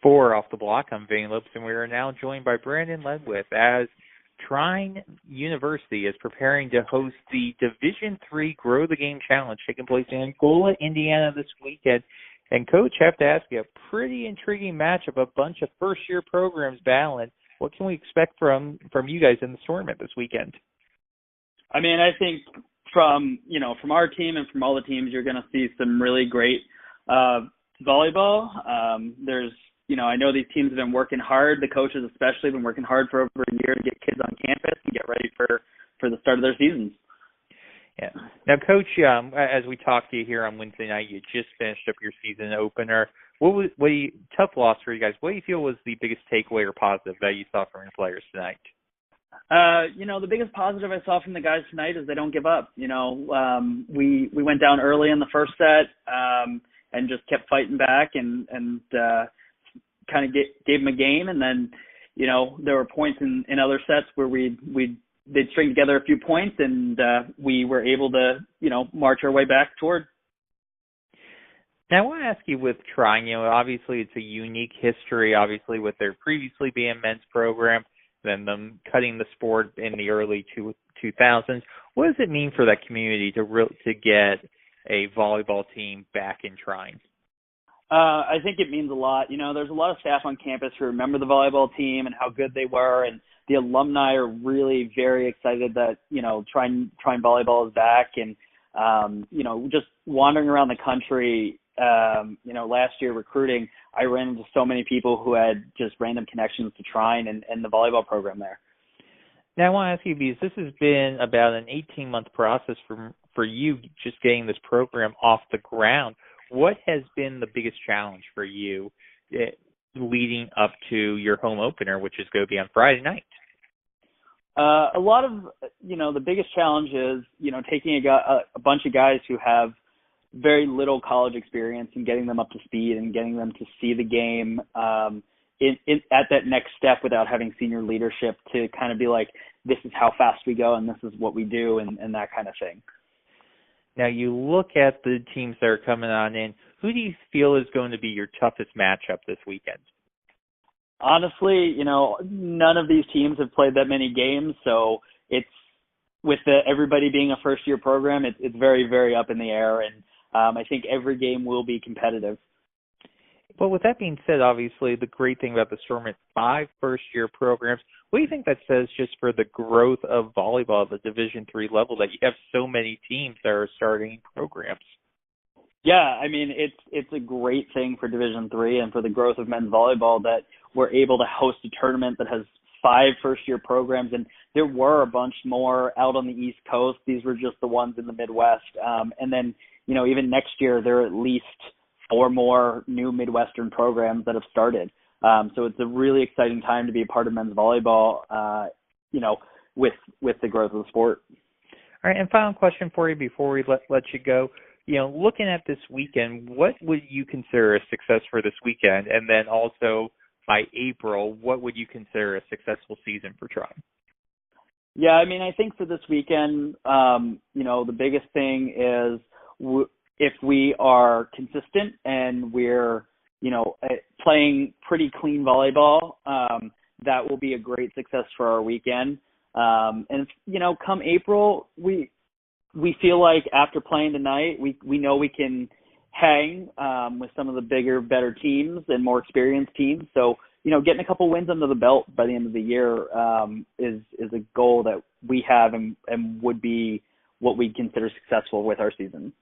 For Off the Block, I'm Vane Lopes, and we are now joined by Brendan Ledwith as Trine University is preparing to host the Division III Grow the Game Challenge taking place in Angola, Indiana this weekend. And, Coach, I have to ask you, a pretty intriguing matchup, a bunch of first-year programs battling. What can we expect from you guys in the tournament this weekend? I mean, I think from our team and from all the teams, you're going to see some really great volleyball. I know these teams have been working hard. The coaches especially have been working hard for over a year to get kids on campus and get ready for the start of their seasons. Yeah. Now, Coach, as we talked to you here on Wednesday night, you just finished up your season opener. Tough loss for you guys. What do you feel was the biggest takeaway or positive that you saw from your players tonight? The biggest positive I saw from the guys tonight is they don't give up. We went down early in the first set and just kept fighting back and kind of gave them a game. And then, there were points in other sets where they'd string together a few points and we were able to, march our way back toward. Now, I want to ask you with Trine, obviously it's a unique history, obviously with their previously being men's program, then them cutting the sport in the early 2000s. What does it mean for that community to get a volleyball team back in Trine? I think it means a lot. There's a lot of staff on campus who remember the volleyball team and how good they were, and the alumni are really very excited that, Trine volleyball is back. And, just wandering around the country, last year recruiting, I ran into so many people who had just random connections to Trine and the volleyball program there. Now, I want to ask you, because this has been about an 18-month process for you just getting this program off the ground. What has been the biggest challenge for you leading up to your home opener, which is going to be on Friday night? A lot of, the biggest challenge is, taking a bunch of guys who have very little college experience and getting them up to speed and getting them to see the game at that next step without having senior leadership to kind of be like, this is how fast we go and this is what we do and that kind of thing. Now, you look at the teams that are coming on in. Who do you feel is going to be your toughest matchup this weekend? Honestly, none of these teams have played that many games, so it's with everybody being a first-year program, it's very, very up in the air, and I think every game will be competitive. But with that being said, obviously, the great thing about the tournament, 5 first-year programs, what do you think that says just for the growth of volleyball at the Division III level, that you have so many teams that are starting programs? Yeah, I mean, it's a great thing for Division III and for the growth of men's volleyball that we're able to host a tournament that has 5 first-year programs, and there were a bunch more out on the East Coast. These were just the ones in the Midwest. And then, even next year, there are at least 4 more new Midwestern programs that have started. So it's a really exciting time to be a part of men's volleyball, with the growth of the sport. All right, and final question for you before we let you go. Looking at this weekend, what would you consider a success for this weekend? And then also by April, what would you consider a successful season for Trine? Yeah, I mean, I think for this weekend, the biggest thing is if we are consistent and we're, playing pretty clean volleyball, that will be a great success for our weekend. And, come April, we feel like after playing tonight, we know we can hang with some of the bigger, better teams and more experienced teams. So, getting a couple wins under the belt by the end of the year is a goal that we have and would be what we consider successful with our season.